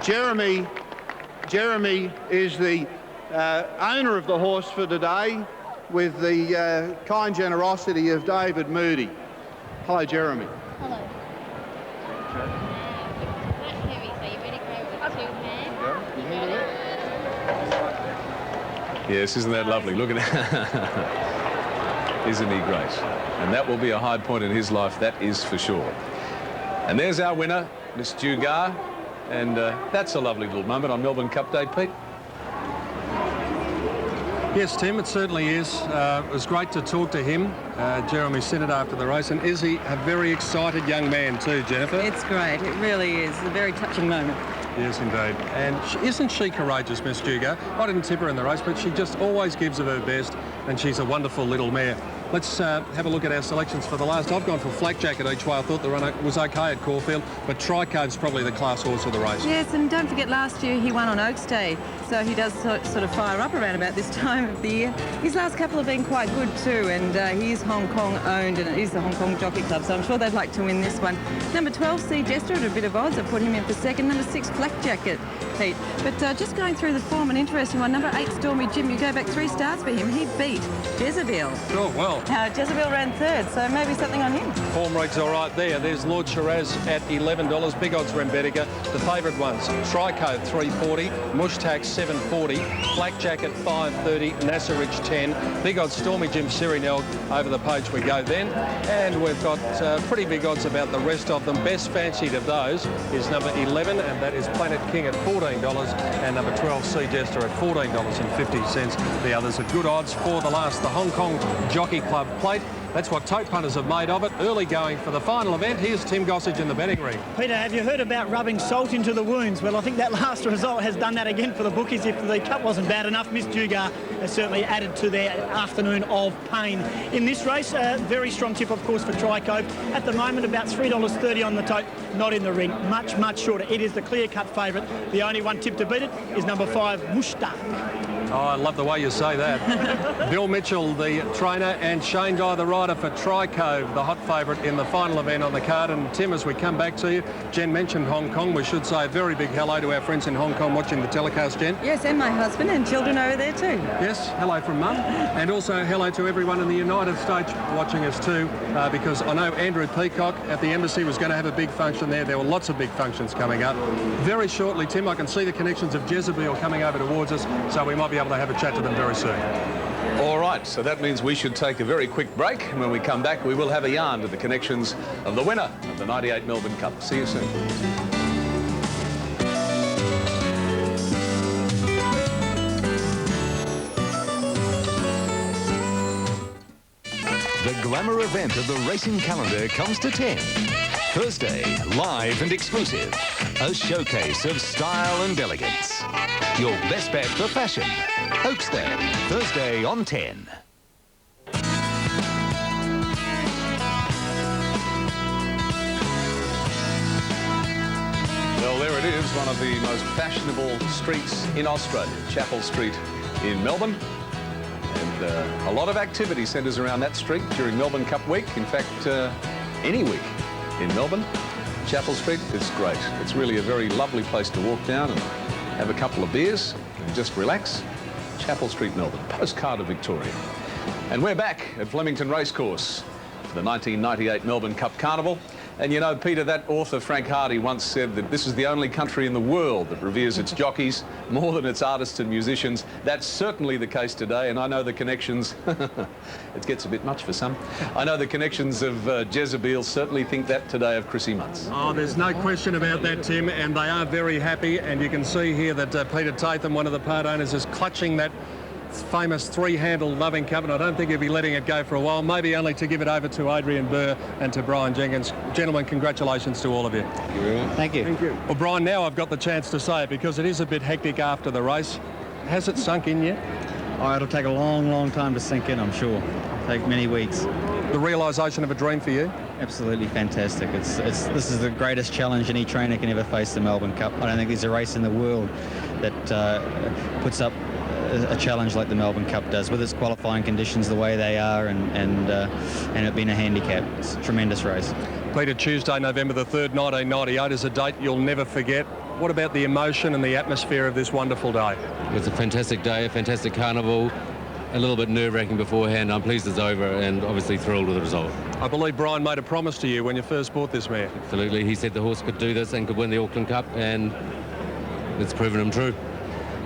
Jeremy is the owner of the horse for today, with the kind generosity of David Moody. Hello, Jeremy. Hello. Quite heavy, so you better grab it with two hands. Yes, isn't that lovely? Look at that. Isn't he great? And that will be a high point in his life, that is for sure. And there's our winner, Miss Dugar. And that's a lovely little moment on Melbourne Cup Day, Pete. Yes, Tim, it certainly is. It was great to talk to him. Jeremy said it after the race. And is he a very excited young man too, Jennifer? It's great. It really is. A very touching moment. Yes, indeed. And isn't she courageous, Miss Dugar? I didn't tip her in the race, but she just always gives of her best, and she's a wonderful little mare. Let's have a look at our selections for the last. I've gone for Flak Jacket each way. I thought the runner was okay at Caulfield, but Tricove's probably the class horse of the race. Yes, and don't forget last year he won on Oaks Day, so he does sort of fire up around about this time of the year. His last couple have been quite good too, and he is Hong Kong owned, and it is the Hong Kong Jockey Club, so I'm sure they'd like to win this one. Number 12, Sea Jester, at a bit of odds. I put him in for second. Number 6, Flak Jacket, Pete. But just going through the form, an interesting one. Number 8, Stormy Jim. You go back 3 starts for him. He beat Jezebel. Oh, well. Jezebel ran third, so maybe something on him. Form reads all right there. There's Lord Shiraz at $11. Big odds Rembedica. The favourite ones, Tricove $3.40, Mushtak $7.40, Flak Jacket $5.30, Nasser Ridge $10. Big odds Stormy Jim Sirinel. Over the page we go then. And we've got pretty big odds about the rest of them. Best fancied of those is number 11, and that is Planet King at $14, and number 12, Sea Jester at $14.50. The others are good odds for the last, the Hong Kong Jockey Club Plate. That's what tote punters have made of it. Early going for the final event. Here's Tim Gossage in the betting ring. Peter, have you heard about rubbing salt into the wounds? Well, I think that last result has done that again for the bookies. If the cup wasn't bad enough, Miss Dugar has certainly added to their afternoon of pain. In this race, a very strong tip, of course, for Tricove. At the moment, about $3.30 on the tote, not in the ring. Much, much shorter. It is the clear-cut favourite. The only one tip to beat it is number 5, Mushtak. Oh, I love the way you say that. Bill Mitchell, the trainer, and Shane Dye, the rider for Tricove, the hot favourite in the final event on the card. And Tim, as we come back to you, Jen mentioned Hong Kong. We should say a very big hello to our friends in Hong Kong watching the telecast, Jen. Yes, and my husband and children over there too. Yes, hello from Mum. And also hello to everyone in the United States watching us too, because I know Andrew Peacock at the Embassy was going to have a big function there. There were lots of big functions coming up. Very shortly, Tim, I can see the connections of Jezebel coming over towards us, so we might be able to have a chat to them very soon. All right, so that means we should take a very quick break. And when we come back, we will have a yarn to the connections of the winner of the 98 Melbourne Cup. See you soon. The glamour event of the racing calendar comes to 10. Thursday, live and exclusive. A showcase of style and elegance. Your best bet for fashion. Oaks Day, Thursday on 10. Well, there it is, one of the most fashionable streets in Australia, Chapel Street in Melbourne. And a lot of activity centres around that street during Melbourne Cup week. In fact, any week in Melbourne, Chapel Street is great. It's really a very lovely place to walk down and have a couple of beers and just relax. Chapel Street, Melbourne, postcard of Victoria. And we're back at Flemington Racecourse for the 1998 Melbourne Cup Carnival. And you know, Peter, that author Frank Hardy once said that this is the only country in the world that reveres its jockeys more than its artists and musicians. That's certainly the case today, and I know the connections, it gets a bit much for some. I know the connections of Jezebel certainly think that today of Chrissy Muntz. Oh, there's no question about that, Tim, and they are very happy, and you can see here that Peter Tatham, one of the part owners, is clutching that famous three-handle loving cup, and I don't think he'll be letting it go for a while, maybe only to give it over to Adrian Burr and to Brian Jenkins. Gentlemen, congratulations to all of you. Thank you very much. Thank you. Thank you. Well, Brian, now I've got the chance to say it because it is a bit hectic after the race. Has it sunk in yet? Oh, it'll take a long, long time to sink in, I'm sure. It'll take many weeks. The realisation of a dream for you? Absolutely fantastic. This is the greatest challenge any trainer can ever face, the Melbourne Cup. I don't think there's a race in the world that puts up a challenge like the Melbourne Cup does, with its qualifying conditions the way they are, and it being a handicap. It's a tremendous race. Peter, Tuesday, November the 3rd, 1998 is a date you'll never forget. What about the emotion and the atmosphere of this wonderful day? It was a fantastic day, a fantastic carnival. A little bit nerve-wracking beforehand. I'm pleased it's over and obviously thrilled with the result. I believe Brian made a promise to you when you first bought this mare. Absolutely. He said the horse could do this and could win the Auckland Cup, and it's proven him true.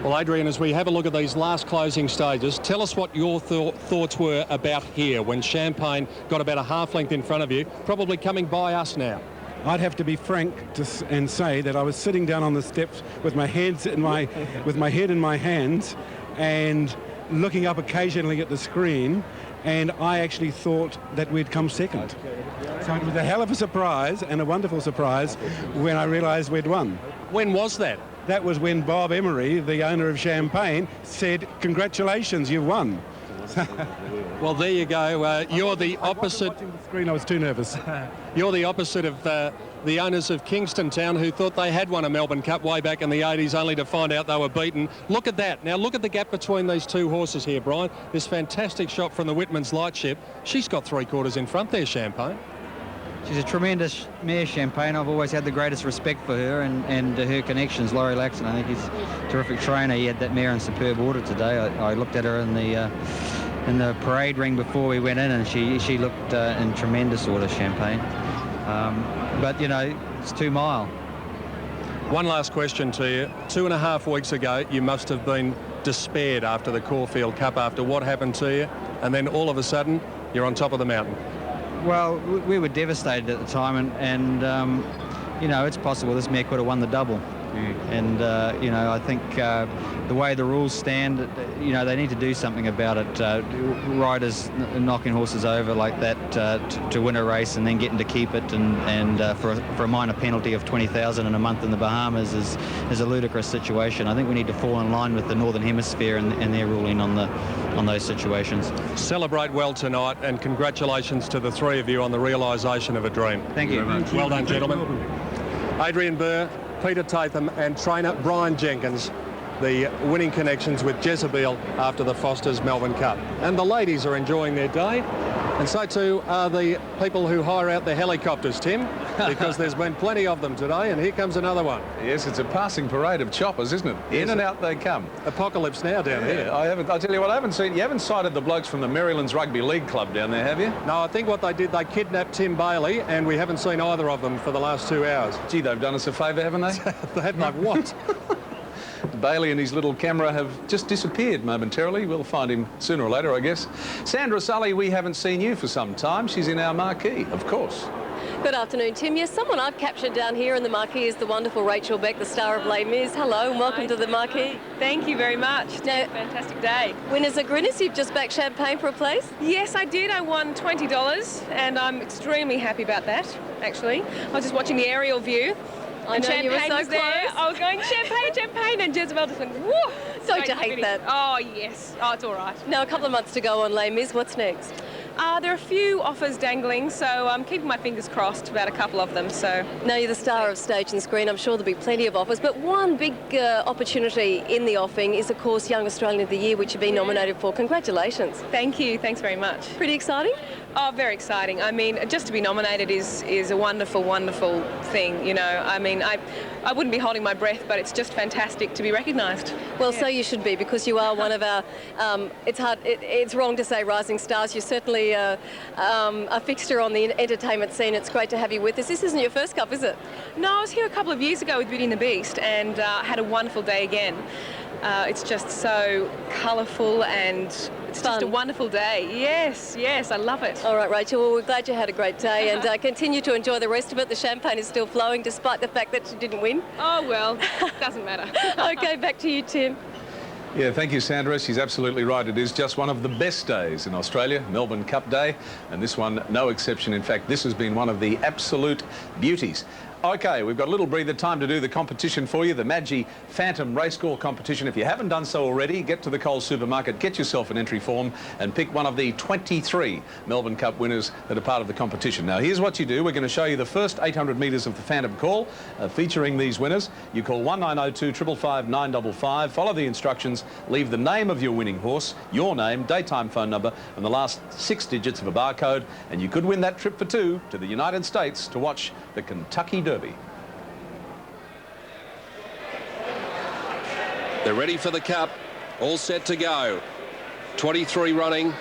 Well, Adrian, as we have a look at these last closing stages, tell us what your thoughts were about here when Champagne got about a half length in front of you, probably coming by us now. I'd have to be frank and say that I was sitting down on the steps with my head in my hands and looking up occasionally at the screen, and I actually thought that we'd come second. So it was a hell of a surprise and a wonderful surprise when I realised we'd won. When was that? That was when Bob Emery, the owner of Champagne, said, "Congratulations, you've won." Well, there you go. You're the opposite. Watching the screen, I was too nervous. You're the opposite of the owners of Kingston Town, who thought they had won a Melbourne Cup way back in the 80s, only to find out they were beaten. Look at that. Now look at the gap between these two horses here, Brian. This fantastic shot from the Whitman's Lightship. She's got 3/4 in front there, Champagne. She's a tremendous mare, Champagne. I've always had the greatest respect for her and her connections. Laurie Laxton, I think he's a terrific trainer. He had that mare in superb order today. I looked at her in the parade ring before we went in, and she looked in tremendous order, Champagne. But, you know, it's 2 mile. One last question to you. 2.5 weeks ago, you must have been despaired after the Caulfield Cup, after what happened to you, and then all of a sudden, you're on top of the mountain. Well, we were devastated at the time, and you know, it's possible this mare could have won the double. And, you know, I think the way the rules stand, you know, they need to do something about it. Riders knocking horses over like that to win a race and then getting to keep it, and for a minor penalty of $20,000 in a month in the Bahamas is a ludicrous situation. I think we need to fall in line with the Northern Hemisphere and their ruling on those situations. Celebrate well tonight, and congratulations to the three of you on the realisation of a dream. Thank you. Well done, gentlemen. Adrian Burr, Peter Tatham and trainer Brian Jenkins, the winning connections with Jezebel after the Foster's Melbourne Cup. And the ladies are enjoying their day, and so too are the people who hire out the helicopters, Tim, because there's been plenty of them today, and here comes another one. Yes, it's a passing parade of choppers, isn't it? In and out they come. Apocalypse now down here. I'll tell you what, you haven't sighted the blokes from the Marylands Rugby League Club down there, have you? No, I think what they did, they kidnapped Tim Bailey, and we haven't seen either of them for the last 2 hours. Gee, they've done us a favour, haven't they? They haven't, like what? Bailey and his little camera have just disappeared momentarily. We'll find him sooner or later, I guess. Sandra Sully, we haven't seen you for some time. She's in our marquee, of course. Good afternoon, Tim. Yes, someone I've captured down here in the marquee is the wonderful Rachel Beck, the star of Les Mis. Hello and welcome to the marquee. Thank you very much. It's now, a fantastic day. Winners are Grinners, you've just backed Champagne for a place? Yes, I did. I won $20 and I'm extremely happy about that, actually. I was just watching the aerial view. I know, Champagne you were so was there. close. I was going Champagne, and Jezebel just went, whoa. Don't you hate that? Oh, yes. Oh, it's all right. Now, a couple of months to go on Les Mis. What's next? There are a few offers dangling, so I'm keeping my fingers crossed about a couple of them. So now you're the star of stage and screen. I'm sure there'll be plenty of offers, but one big opportunity in the offing is, of course, Young Australian of the Year, which you've been nominated for. Congratulations. Thank you. Thanks very much. Pretty exciting? Oh, very exciting. I mean, just to be nominated is a wonderful, wonderful thing, you know. I mean, I wouldn't be holding my breath, but it's just fantastic to be recognised. Well, so you should be, because you are one of our, it's wrong to say rising stars. You're certainly a fixture on the entertainment scene. It's great to have you with us. This isn't your first cup, is it? No, I was here a couple of years ago with Beauty and the Beast and had a wonderful day again. It's just so colourful and it's fun. Just a wonderful day. Yes, yes, I love it. All right, Rachel, well, we're glad you had a great day and continue to enjoy the rest of it. The champagne is still flowing despite the fact that you didn't win. Oh, well, doesn't matter. OK, back to you, Tim. Yeah, thank you, Sandra. She's absolutely right. It is just one of the best days in Australia, Melbourne Cup Day, and this one, no exception. In fact, this has been one of the absolute beauties. OK, we've got a little breather time to do the competition for you, the Magi Phantom Race Call competition. If you haven't done so already, get to the Coles supermarket, get yourself an entry form and pick one of the 23 Melbourne Cup winners that are part of the competition. Now, here's what you do. We're going to show you the first 800 metres of the Phantom Call featuring these winners. You call 1902 555 955, follow the instructions, leave the name of your winning horse, your name, daytime phone number and the last 6 digits of a barcode, and you could win that trip for two to the United States to watch the Kentucky Derby. They're ready for the Cup. All set to go. 23 running.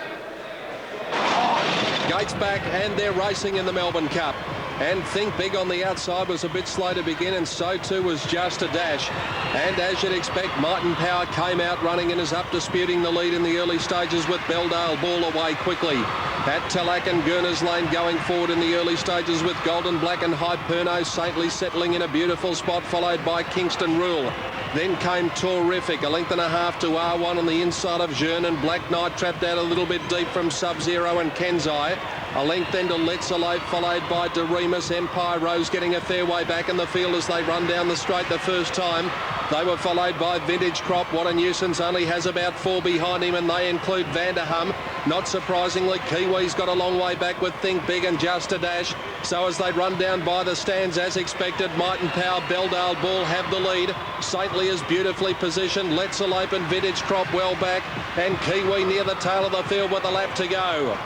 Gates back, and they're racing in the Melbourne Cup. And Think Big on the outside was a bit slow to begin, and so too was Just a Dash. And as you'd expect, Martin Power came out running and is up disputing the lead in the early stages with Belldale Ball away quickly. At Tallack and Gurner's Lane going forward in the early stages with Golden Black and Hyperno Saintly settling in a beautiful spot, followed by Kingston Rule. Then came Terrific, a length and a half to R1 on the inside of Jearn, and Black Knight trapped out a little bit deep from Sub-Zero and Kenzai. A length then to Let's Alive, followed by Doremus. Empire Rose getting a fair way back in the field as they run down the straight the first time. They were followed by Vintage Crop. What a Nuisance only has about 4 behind him, and they include Vanderham. Not surprisingly, Kiwi's got a long way back with Think Big and Just a Dash. So as they run down by the stands as expected, Martin Power, Belldale Ball have the lead. Saintly is beautifully positioned. Let's Alive and Vintage Crop well back, and Kiwi near the tail of the field with a lap to go.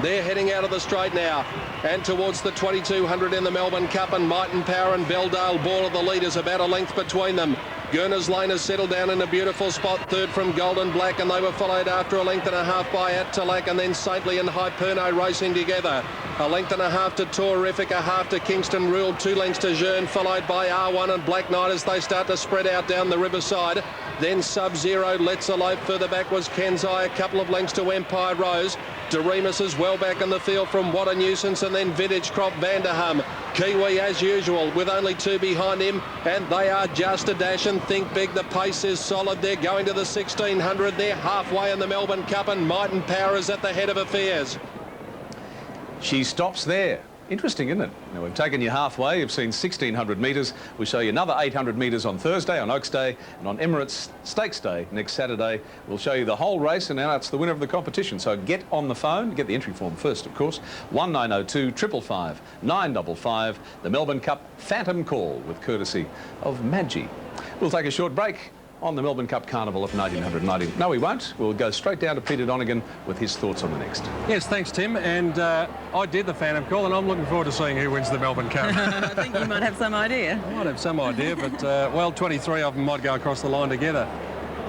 They're heading out of the straight now and towards the 2200 in the Melbourne Cup, and Martin Power and Belldale Ball are the leaders, about a length between them. Gurner's Lane has settled down in a beautiful spot, third from Golden Black, and they were followed after a length and a half by At Tallack, and then Saintly and Hyperno racing together. A length and a half to Terrific, a half to Kingston Rule, 2 lengths to Jearn, followed by R1 and Black Knight as they start to spread out down the riverside. Then Sub-Zero, Let's Alive, further back was Kenzai, a couple of lengths to Empire Rose. Doremus is well back in the field from What a Nuisance, and then Vintage Crop, Vanderham. Kiwi as usual with only 2 behind him, and they are Just a Dash and Think Big. The pace is solid. They're going to the 1600. They're halfway in the Melbourne Cup, and Martin Power is at the head of affairs. She stops there. Interesting, isn't it? Now, we've taken you halfway. You've seen 1,600 metres. We show you another 800 metres on Thursday, on Oaks Day, and on Emirates Stakes Day next Saturday. We'll show you the whole race, and now it's the winner of the competition. So get on the phone. Get the entry form first, of course. 1902 555 955. The Melbourne Cup Phantom Call with courtesy of Maggi. We'll take a short break on the Melbourne Cup Carnival of 1990. No, we won't. We'll go straight down to Peter Donegan with his thoughts on the next. Yes, thanks, Tim. And I did the Phantom Call, and I'm looking forward to seeing who wins the Melbourne Cup. I think you might have some idea. I might have some idea, but, well, 23 of them might go across the line together.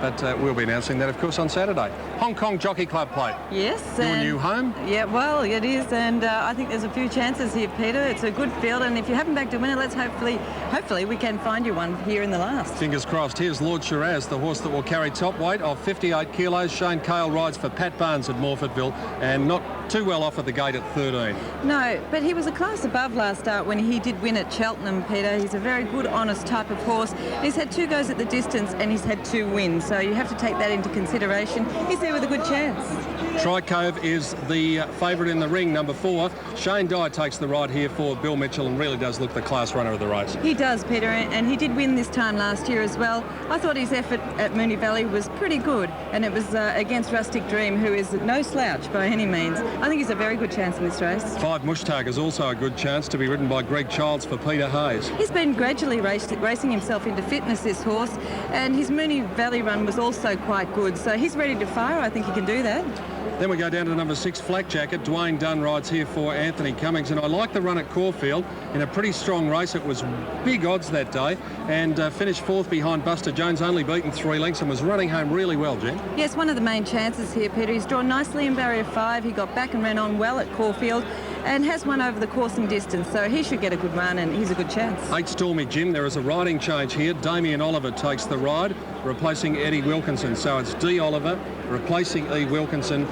But we'll be announcing that, of course, on Saturday. Hong Kong Jockey Club plate. Yes. Your new home? Yeah, well, it is, and I think there's a few chances here, Peter. It's a good field, and if you haven't backed a winner, let's hopefully we can find you one here in the last. Fingers crossed. Here's Lord Shiraz, the horse that will carry top weight of 58 kilos. Shane Cale rides for Pat Barnes at Morfettville, and not too well off at the gate at 13. No, but he was a class above last start when he did win at Cheltenham, Peter. He's a very good, honest type of horse. He's had 2 goes at the distance, and he's had 2 wins, so you have to take that into consideration. He's there with a good chance. Tricove is the favourite in the ring, number 4. Shane Dye takes the ride here for Bill Mitchell and really does look the class runner of the race. He does, Peter, and he did win this time last year as well. I thought his effort at Moonee Valley was pretty good, and it was against Rustic Dream, who is no slouch by any means. I think he's a very good chance in this race. 5 Mushtaq is also a good chance to be ridden by Greg Childs for Peter Hayes. He's been gradually racing himself into fitness, this horse, and his Moonee Valley run was also quite good, so he's ready to fire. I think he can do that. Then we go down to number 6, Flak Jacket. Dwayne Dunn rides here for Anthony Cummings, and I like the run at Caulfield in a pretty strong race. It was big odds that day, and finished 4th behind Buster Jones, only beaten 3 lengths, and was running home really well, Jen. Yes, one of the main chances here, Peter. He's drawn nicely in barrier 5. He got back and ran on well at Caulfield, and has won over the coursing distance, so he should get a good run, and he's a good chance. 8 Stormy Jim. There is a riding change here. Damien Oliver takes the ride, replacing Eddie Wilkinson. So it's D. Oliver replacing E. Wilkinson.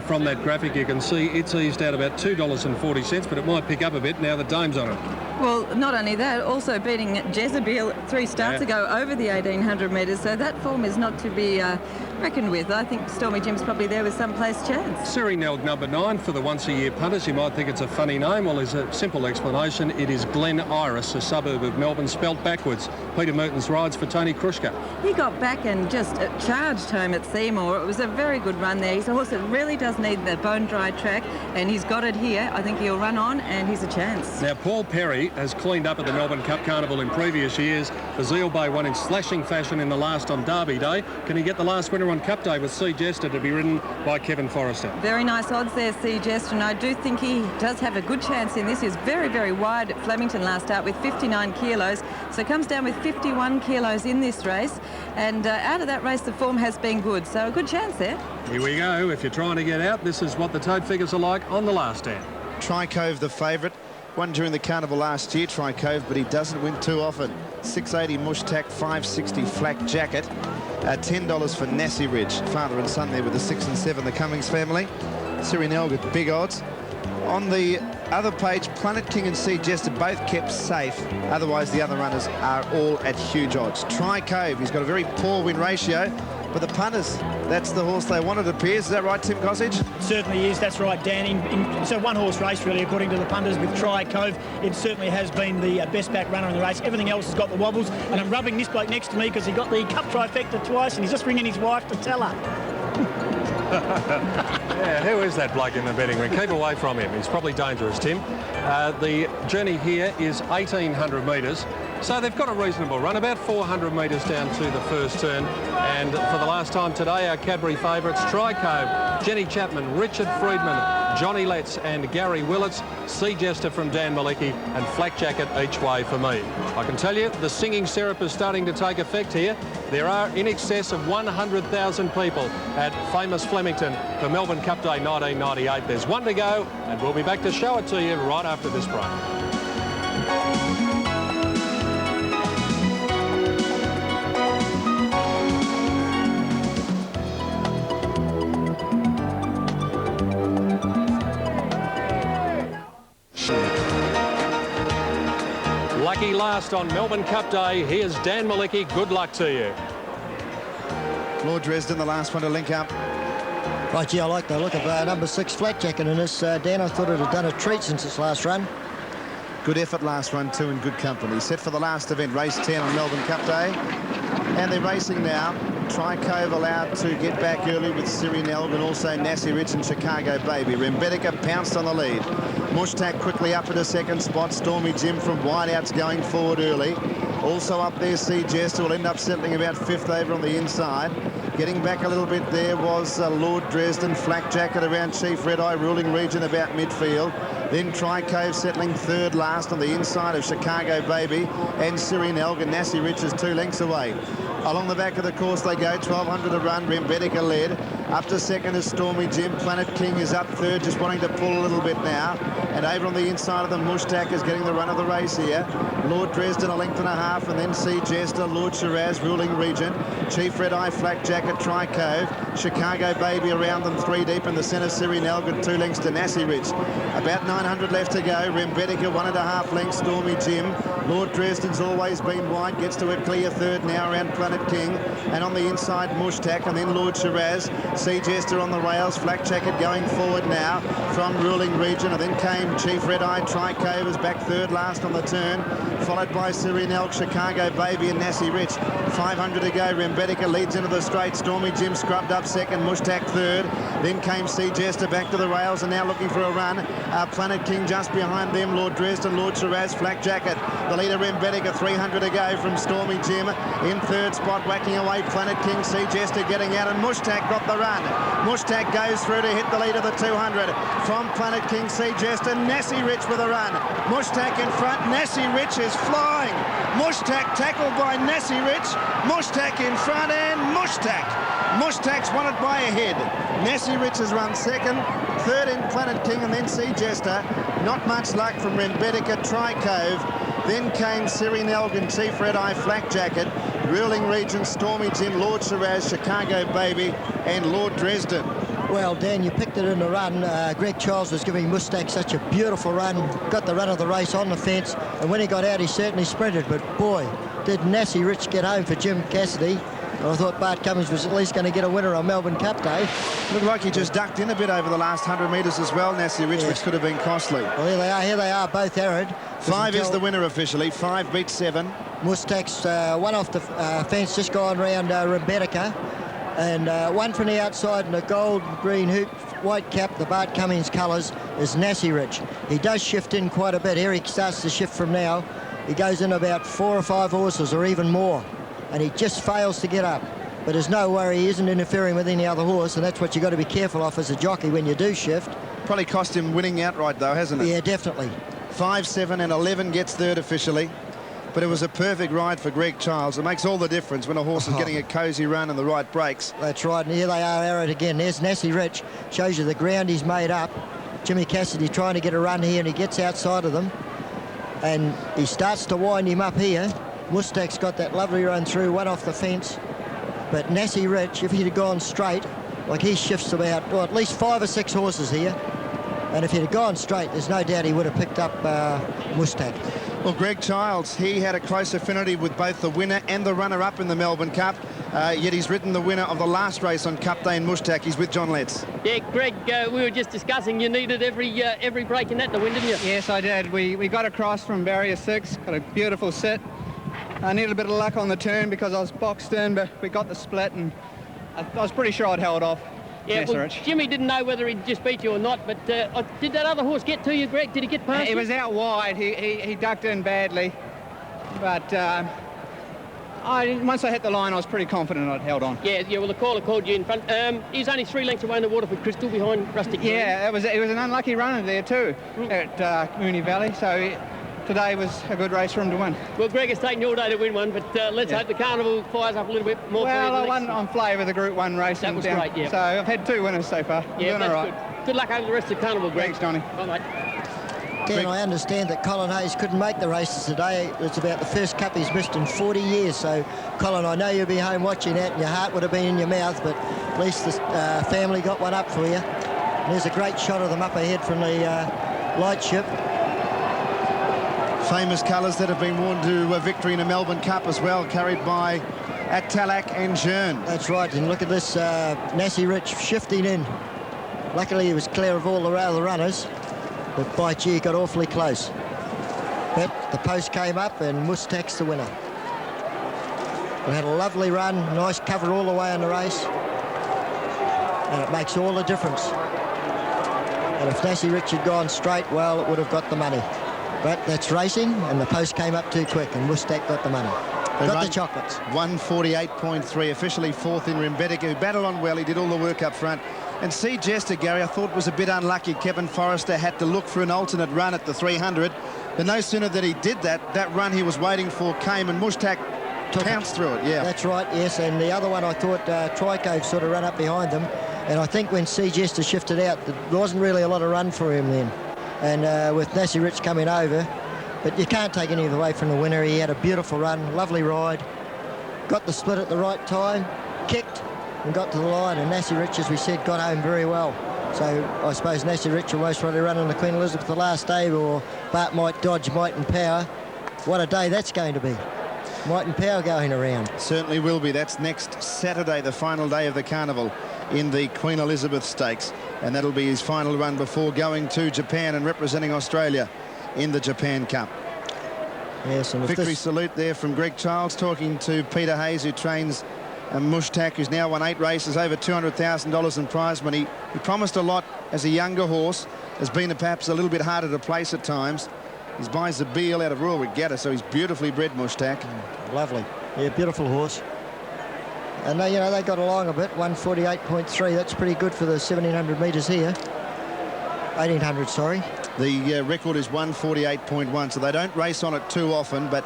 From that graphic you can see it's eased out about $2.40, but it might pick up a bit now the Dame's on it. Well, not only that, also beating Jezebel 3 starts ago over the 1,800 metres, so that form is not to be reckoned with. I think Stormy Jim's probably there with some place chance. Sirineld number 9 for the once-a-year punters. You might think it's a funny name. Well, there's a simple explanation. It is Glen Iris, a suburb of Melbourne, spelt backwards. Peter Mertens rides for Tony Krushka. He got back and just charged home at Seymour. It was a very good run there. He's a horse that really does need the bone-dry track, and he's got it here. I think he'll run on, and he's a chance. Now, Paul Perry has cleaned up at the Melbourne Cup Carnival in previous years. Bazile Bay won in slashing fashion in the last on Derby Day. Can he get the last winner better on Cup Day with Sea Jester to be ridden by Kevin Forrester. Very nice odds there, Sea Jester, and I do think he does have a good chance in this. He was very, very wide at Flemington last start with 59 kilos, so comes down with 51 kilos in this race, and out of that race the form has been good, so a good chance there. Here we go. If you're trying to get out, this is what the tote figures are like on the last stand. Tricove, the favourite. Won during the carnival last year, Tricove, but he doesn't win too often. 680 Mushtak, 560 Flak Jacket. $10 for Nassie Ridge, father and son there with the 6 and 7, the Cummings family. Sirinelg at big odds. On the other page, Planet King and Sea Jester both kept safe. Otherwise, the other runners are all at huge odds. Tricove, he's got a very poor win ratio, but the punters, that's the horse they wanted, it appears. Is that right, Tim Gossage? Certainly is, that's right, Dan. It's a one-horse race, really, according to the punters with Tricove. It certainly has been the best back runner in the race. Everything else has got the wobbles, and I'm rubbing this bloke next to me because he got the Cup trifecta twice, and he's just ringing his wife to tell her. Yeah, who is that bloke in the betting ring? Keep away from him. He's probably dangerous, Tim. The journey here is 1,800 metres. So they've got a reasonable run, about 400 metres down to the first turn. And for the last time today, our Cadbury favourites, Tricove, Jenny Chapman, Richard Friedman, Johnny Letts and Gary Willits, Sea Jester from Dan Malicki and Flak Jacket each way for me. I can tell you the singing syrup is starting to take effect here. There are in excess of 100,000 people at famous Flemington for Melbourne Cup Day 1998. There's one to go and we'll be back to show it to you right after this break. Lucky last on Melbourne Cup Day. Here's Dan Malicki. Good luck to you. Lord Dresden, the last one to link up. Right, yeah, I like the look of number 6 Flak Jacket in this, Dan. I thought it had done a treat since its last run. Good effort last run too, in good company. Set for the last event, race 10 on Melbourne Cup Day. And they're racing now. Tricove allowed to get back early with Sirinelg and also Nassie Ridge and Chicago Baby. Rembetica pounced on the lead. Mushtak quickly up at a second spot. Stormy Jim from wideouts going forward early. Also up there, Sea Jester will end up settling about 5th over on the inside. Getting back a little bit there was Lord Dresden, Flak Jacket around Chief Red Eye, ruling region about midfield. Then Tricove settling 3rd last on the inside of Chicago Baby and Sirinelg, and Nassie Ridge is 2 lengths away. Along the back of the course they go, 1,200 to run, Rembetica led. Up to second is Stormy Jim. Planet King is up third, just wanting to pull a little bit now. And over on the inside of them, Mushtak is getting the run of the race here. Lord Dresden a length and a half, and then Sea Jester, Lord Shiraz, ruling region. Chief Red Eye, Flak Jacket, Tricove. Chicago Baby around them 3 deep in the centre. Sirinelg at 2 lengths to Nassie Ridge. About 900 left to go. Rembetica 1.5 lengths. Stormy Jim. Lord Dresden's always been wide, gets to a clear 3rd now around Planet King. And on the inside, Mushtak, and then Lord Shiraz. Sea Jester on the rails. Flak Jacket going forward now from ruling region. And then came Chief Red Eye. Tricove is back 3rd last on the turn, followed by Sirinelg, Chicago Baby and Nassie Ridge. 500 to go. Rembetica leads into the straight. Stormy Jim scrubbed up 2nd. Mushtak 3rd. Then came Sea Jester back to the rails and now looking for a run. Planet King just behind them. Lord Dresden, Lord Shiraz, Flak Jacket. The leader Rembetica, 300 to go from Stormy Jim. In 3rd spot, whacking away Planet King. Sea Jester getting out, and Mushtak got the run. Mushtak goes through to hit the lead of the 200. From Planet King, Sea Jester, Nassie Ridge with a run. Mushtak in front, Nassie Ridge is flying. Mushtak tackled by Nassie Ridge. Mushtak in front, and Mushtak's won it by a head. Nassie Ridge has run 2nd, 3rd in Planet King, and then Sea Jester. Not much luck from Rembetica, Tricove. Then came Sirinelg and Chief Red Eye, Flak Jacket. Ruling region, Stormy Jim, Lord Shiraz, Chicago Baby, and Lord Dresden. Well, Dan, you picked it in the run. Greg Charles was giving Mushtak such a beautiful run. Got the run of the race on the fence, and when he got out, he certainly sprinted. But boy, did Nassie Ridge get home for Jim Cassidy. And I thought Bart Cummings was at least going to get a winner on Melbourne Cup Day. Looked like he just ducked in a bit over the last 100 metres as well, Nassie Ridge, which could have been costly. Well, here they are, both arid. 5 is the winner officially. 5 beats 7. Mushtak's one off the fence, just gone round Rembetica. And one from the outside in the gold green hoop, white cap, the Bart Cummings colours, is Nassie Ridge. He does shift in quite a bit. Here he starts to shift from now. He goes in about 4 or 5 horses or even more. And he just fails to get up. but there's no worry, he isn't interfering with any other horse, and that's what you've got to be careful of as a jockey when you do shift. Probably cost him winning outright, though, hasn't it? Yeah, definitely. 5, 7 and 11 gets third officially. But it was a perfect ride for Greg Childs. It makes all the difference when a horse is getting a cosy run and the right breaks. That's right, and here they are at it again. There's Nassie Rich, shows you the ground he's made up. Jimmy Cassidy trying to get a run here, and he gets outside of them. And he starts to wind him up here. Mustak's got that lovely run through, one off the fence. But Nassie Rich, if he'd have gone straight, like he shifts about, well, at least 5 or 6 horses here. And if he'd have gone straight, there's no doubt he would have picked up Mustak. Well, Greg Childs, he had a close affinity with both the winner and the runner-up in the Melbourne Cup, yet he's ridden the winner of the last race on Cup Day in Mustak. He's with John Letts. Yeah, Greg, we were just discussing you needed every break in that to win, didn't you? Yes, I did. We got across from barrier 6, got a beautiful sit. I needed a bit of luck on the turn because I was boxed in, but we got the split, and I was pretty sure I'd held off. Yeah, well, Jimmy didn't know whether he'd just beat you or not, but did that other horse get to you, Greg? Did he get past you? He was out wide. He ducked in badly. But once I hit the line, I was pretty confident I'd held on. Yeah, well, the caller called you in front. He's only 3 lengths away in the Waterford Crystal behind Rustic. Yeah, it was an unlucky runner there too at Moonee Valley, so today was a good race for him to win. Well, Greg, it's taken you all day to win one, but let's hope the carnival fires up a little bit more. Well, I won on flavour the Group 1 race. That was great, yeah. So I've had 2 winners so far. Yeah, that's right. Good luck over the rest of the carnival, Greg. Thanks, Johnny. Bye, mate. Dan, I understand that Colin Hayes couldn't make the races today. It's about the first cup he's missed in 40 years. So, Colin, I know you'll be home watching that, and your heart would have been in your mouth, but at least the family got one up for you. And there's a great shot of them up ahead from the lightship. Famous colours that have been worn to a victory in a Melbourne Cup as well, carried by Atalak and Jearn. That's right, and look at this Nassie Rich shifting in. Luckily, he was clear of all the other runners, but by gee, got awfully close. But the post came up, and Mustak's the winner. We had a lovely run, nice cover all the way in the race, and it makes all the difference. And if Nassie Rich had gone straight, well, it would have got the money. But that's racing, and the post came up too quick, and Mustak got the money. Got the chocolates. 148.3, officially 4th in Rembetika, who battled on well. He did all the work up front. And C. Jester, Gary, I thought was a bit unlucky. Kevin Forrester had to look for an alternate run at the 300. But no sooner that he did that run he was waiting for came, and Mustak pounced through it. Yeah, that's right, yes. And the other one, I thought Tricove sort of ran up behind them. And I think when C. Jester shifted out, there wasn't really a lot of run for him then. And with Nassie Rich coming over, but you can't take anything away from the winner. He had a beautiful run, lovely ride, got the split at the right time, kicked and got to the line, and Nassie Rich, as we said, got home very well. So I suppose Nassie Rich will most probably run on the Queen Elizabeth the last day, or Bart Might Dodge, Might and Power. What a day that's going to be. Might and Power going around. Certainly will be. That's next Saturday, the final day of the carnival in the Queen Elizabeth Stakes, and that'll be his final run before going to Japan and representing Australia in the Japan Cup. Yes, and victory salute there from Greg Childs, talking to Peter Hayes, who trains Mustak, who's now won 8 races, over $200,000 in prize money. He promised a lot as a younger horse, has been perhaps a little bit harder to place at times. He's by Zabeel out of Royal Regatta, so he's beautifully bred, Mustak. Lovely. Yeah, beautiful horse. And you know, they got along a bit. 148.3, that's pretty good for the 1700 metres here. 1800, sorry. The record is 148.1, so they don't race on it too often, but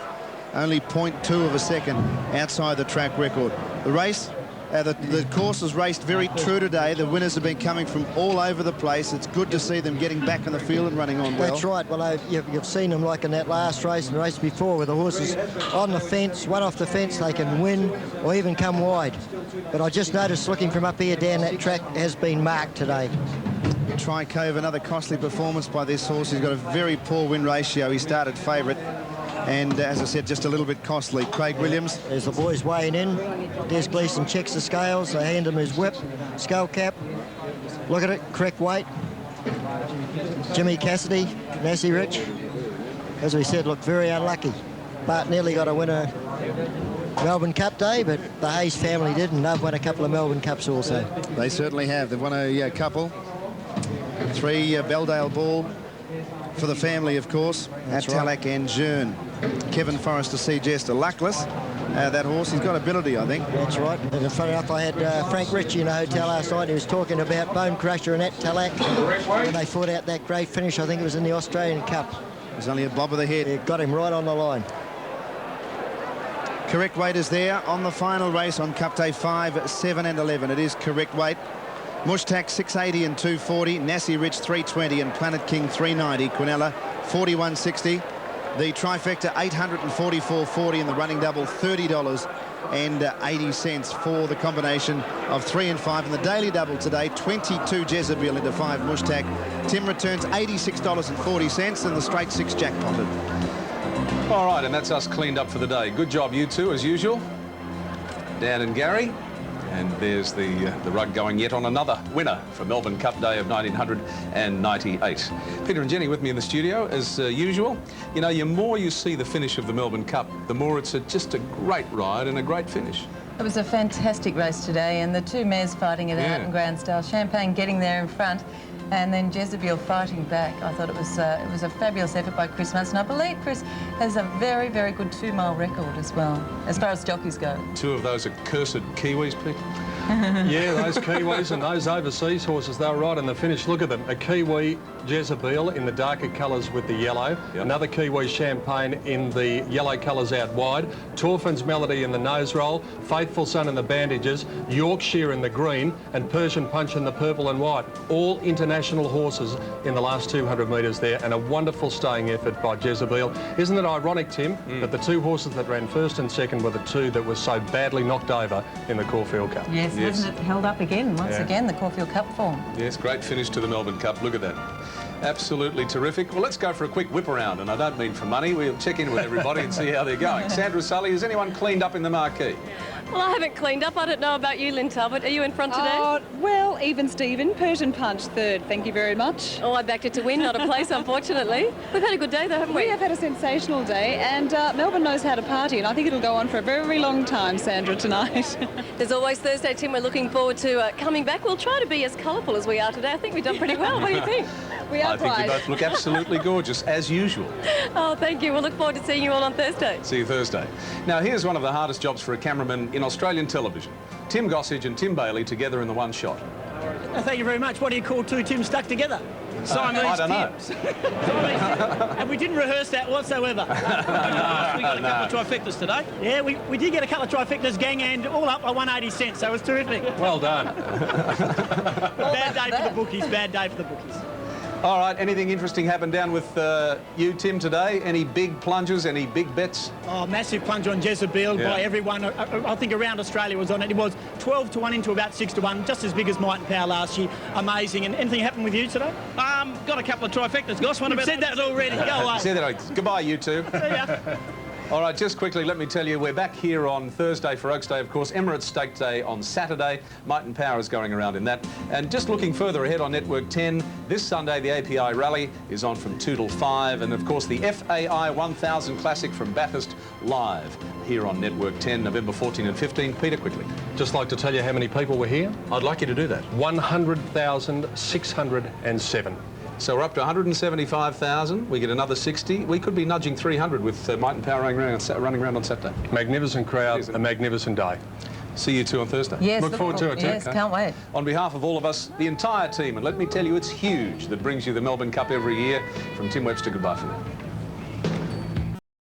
only 0.2 of a second outside the track record. The race, the course has raced very true today. The winners have been coming from all over the place. It's good to see them getting back in the field and running on well. That's right. Well, you've seen them like in that last race and the race before, where the horses on the fence, one off the fence, they can win or even come wide. But I just noticed, looking from up here, Dan, that track has been marked today. Tricove, another costly performance by this horse. He's got a very poor win ratio. He started favourite, and as I said, just a little bit costly. Craig Williams. There's the boys weighing in. Des Gleeson checks the scales. They hand him his whip, skull cap. Look at it, correct weight. Jimmy Cassidy, Nassie Rich, as we said, looked very unlucky. Bart nearly got a winner Melbourne Cup day, but the Hayes family did, and they've won a couple of Melbourne Cups also. They certainly have. They've won a couple. 3 Belledale Ball for the family, of course. Atalak and Jearn. Kevin Forrester C. Jester luckless. That horse, he's got ability, I think. That's right. And funny enough, I had Frank Ritchie in the hotel last night. He was talking about Bone Crusher and that Talac. And they fought out that great finish. I think it was in the Australian Cup. It was only a bob of the head. Yeah, got him right on the line. Correct weight is there on the final race on Cup Day 5, 7 and 11. It is correct weight. Mushtak 680 and 240. Nassie Rich 320 and Planet King 390. Quinella 41.60. The trifecta 844.40 and the running double $30.80 for the combination of 3 and 5. And the daily double today 22 Jezebel into 5 Mushtak. Tim returns $86.40 and the straight 6 jackpotted. All right, and that's us cleaned up for the day. Good job, you two, as usual. Dan and Gary. And there's the rug going yet on another winner for Melbourne Cup Day of 1998. Peter and Jenny with me in the studio, as usual. You know, the more you see the finish of the Melbourne Cup, the more it's just a great ride and a great finish. It was a fantastic race today, and the two mares fighting it out in grand style. Champagne getting there in front, and then Jezebel fighting back. I thought it was a fabulous effort by Chris Munson. I believe Chris has a very, very good 2-mile record as well, as far as jockeys go. Two of those accursed Kiwis, Pete. Yeah, those Kiwis and those overseas horses, they were right in the finish. Look at them. A Kiwi Jezebel in the darker colours with the yellow. Yep. Another Kiwi Champagne in the yellow colours out wide. Torfin's Melody in the nose roll. Faithful Son in the bandages. Yorkshire in the green. And Persian Punch in the purple and white. All international horses in the last 200 metres there. And a wonderful staying effort by Jezebel. Isn't it ironic, Tim, that the two horses that ran first and second were the two that were so badly knocked over in the Caulfield Cup? Yes, hasn't it held up again, once again, the Caulfield Cup form. Yes, great finish to the Melbourne Cup. Look at that. Absolutely terrific. Well, let's go for a quick whip around, and I don't mean for money. We'll check in with everybody and see how they're going. Sandra Sully, has anyone cleaned up in the marquee? Well, I haven't cleaned up. I don't know about you, Lynn Talbot. Are you in front today? Well, even Steven. Persian Punch third. Thank you very much. Oh, I backed it to win, not a place, unfortunately. We've had a good day, though, haven't we? We have had a sensational day, and Melbourne knows how to party, and I think it'll go on for a very, very long time, Sandra, tonight. There's always Thursday, Tim. We're looking forward to coming back. We'll try to be as colourful as we are today. I think we've done pretty well. What do you think? We are I think you both look absolutely gorgeous, as usual. Oh, thank you. We'll look forward to seeing you all on Thursday. See you Thursday. Now, here's one of the hardest jobs for a cameraman in Australian television. Tim Gossage and Tim Bailey together in the one shot. Thank you very much. What do you call two Tims stuck together? Siamese I don't Tims. And we didn't rehearse that whatsoever. We got a couple of trifectas today. Yeah, we did get a couple of trifectas, gang, and all up, I won 80 cents, so it was terrific. Well done. Bad day for the bookies, bad day for the bookies. All right, anything interesting happened down with you, Tim, today? Any big plunges, any big bets? Oh, massive plunge on Jezebel by everyone. I think around Australia was on it. It was 12 to 1 into about 6 to 1, just as big as Might and Power last year. Amazing. And anything happened with you today? Got a couple of trifectas, Goss. One You've said that already. Go away. Said that. Goodbye, you two. See ya. All right, just quickly, let me tell you, we're back here on Thursday for Oaks Day, of course. Emirates Stake Day on Saturday. Might and Power is going around in that. And just looking further ahead on Network 10, this Sunday, the API Rally is on from 2 till 5. And, of course, the FAI 1000 Classic from Bathurst live here on Network 10, November 14 and 15. Peter, quickly. Just like to tell you how many people were here. I'd like you to do that. 100,607. So we're up to 175,000. We get another 60. We could be nudging 300 with Might and Power running around on Saturday. Magnificent crowd, a magnificent day. See you two on Thursday. Yes, look forward to it. Yes, can't wait. On behalf of all of us, the entire team, and let me tell you, it's huge, that brings you the Melbourne Cup every year. From Tim Webster, goodbye for now.